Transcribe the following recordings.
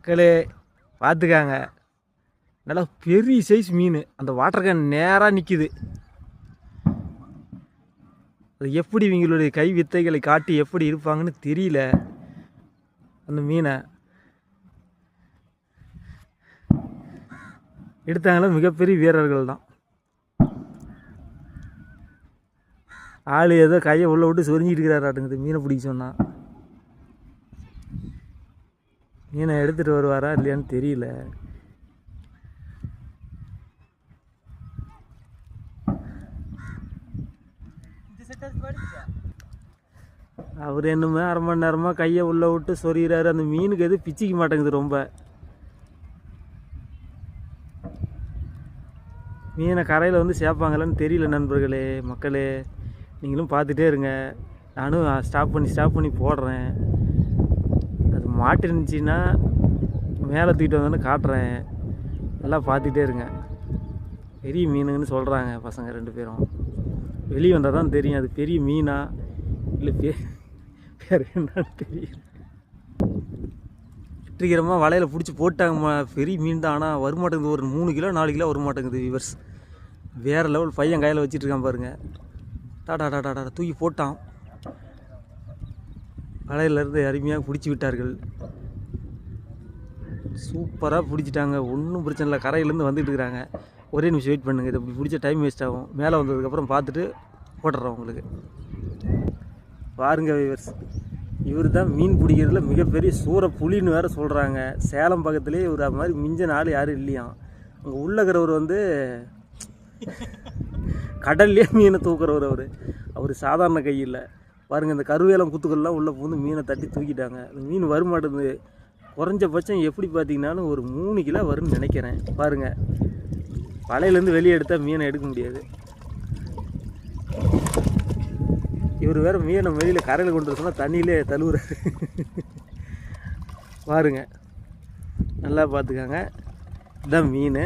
மக்களே பார்த்துக்காங்க, நல்லா பெரிய சைஸ் மீன் அந்த வாட்டர் கேன் நேராக நிற்கிது. அது எப்படி இவங்களுடைய கை வித்தைகளை காட்டி எப்படி இருப்பாங்கன்னு தெரியல. அந்த மீனை எடுத்தாங்களும் மிகப்பெரிய வீரர்கள் தான். ஆள் ஏதோ கையை உள்ள விட்டு சொரிஞ்சிட்டு இருக்கிறாராட்டுங்குது மீனை பிடிக்க சொன்னால். மீனை எடுத்துகிட்டு வருவாரா இல்லையான்னு தெரியல. அவர் என்னமே அரை மணி நேரமாக கையை உள்ளே விட்டு சொரிகிறாரு. அந்த மீனுக்கு எதுவும் பிச்சிக்க மாட்டேங்குது. ரொம்ப மீனை கரையில் வந்து சேர்ப்பாங்களான்னு தெரியல. நண்பர்களே, மக்களே, நீங்களும் பார்த்துட்டே இருங்க. நானும் ஸ்டாப் பண்ணி போடுறேன். அது மாட்டிருந்துச்சின்னா மேலே தூக்கிட்டு வந்தோன்னு காட்டுறேன். எல்லாம் பார்த்துட்டே இருங்க. பெரிய மீனுங்கன்னு சொல்கிறாங்க பசங்க 2 பேரும். வெளியே வந்தால் தான் தெரியும் அது பெரிய மீனா இல்லை வேறு என்னன்னு தெரியும். வெற்றிகரமாக வலையில் பிடிச்சி போட்டாங்க. பெரிய மீன் தான், ஆனால் வரமாட்டேங்குது. ஒரு 3 கிலோ 4 கிலோ வரமாட்டேங்குது. விவர்ஸ் வேறு லெவல். பையன் கையில் வச்சிட்ருக்கான் பாருங்கள். டாடா தூக்கி போட்டான். வலையிலேருந்து அருமையாக பிடிச்சி விட்டார்கள். சூப்பராக பிடிச்சிட்டாங்க. ஒன்றும் பிரச்சனை இல்லை. கரையிலேருந்து வந்துட்டு இருக்கிறாங்க. ஒரே நிமிஷம் வெயிட் பண்ணுங்கள். இதை இப்படி பிடிச்ச டைம் வேஸ்ட் ஆகும். மேலே வந்ததுக்கப்புறம் பார்த்துட்டு போட்டுறோம் உங்களுக்கு. பாருங்க வியூவர்ஸ், இவர் தான் மீன் பிடிக்கிறதுல மிகப்பெரிய சூற புலின்னு வேறு சொல்கிறாங்க. சேலம் பக்கத்துலேயே இவர் அது மாதிரி மிஞ்ச நாள் யாரும் இல்லையாம். அங்கே உள்ளக்கிறவர் வந்து கடல்லே மீனை தூக்குறவர். அவர் சாதாரண கை இல்லை. பாருங்கள், இந்த கருவேலம் குத்துக்கள்லாம் உள்ளே பூந்து மீனை தட்டி தூக்கிட்டாங்க. அந்த மீன் வருமாட்டேங்குது. குறைஞ்சபட்சம் எப்படி பார்த்தீங்கன்னாலும் ஒரு 3 கிலோ வரும்னு நினைக்கிறேன். பாருங்கள், வலையிலேருந்து வெளியே எடுத்தால் மீனை எடுக்க முடியாது. இவர் வேறு மீனை வெளியில் கரையில் கொண்டு வர சொன்னால் தண்ணியிலே தழுவுறாரு. பாருங்க, நல்லா பார்த்துக்காங்க. இதுதான் மீன்.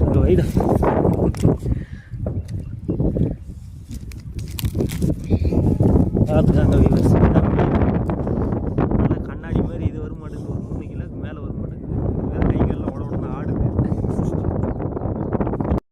அங்கே வைடா பார்த்துக்காங்க.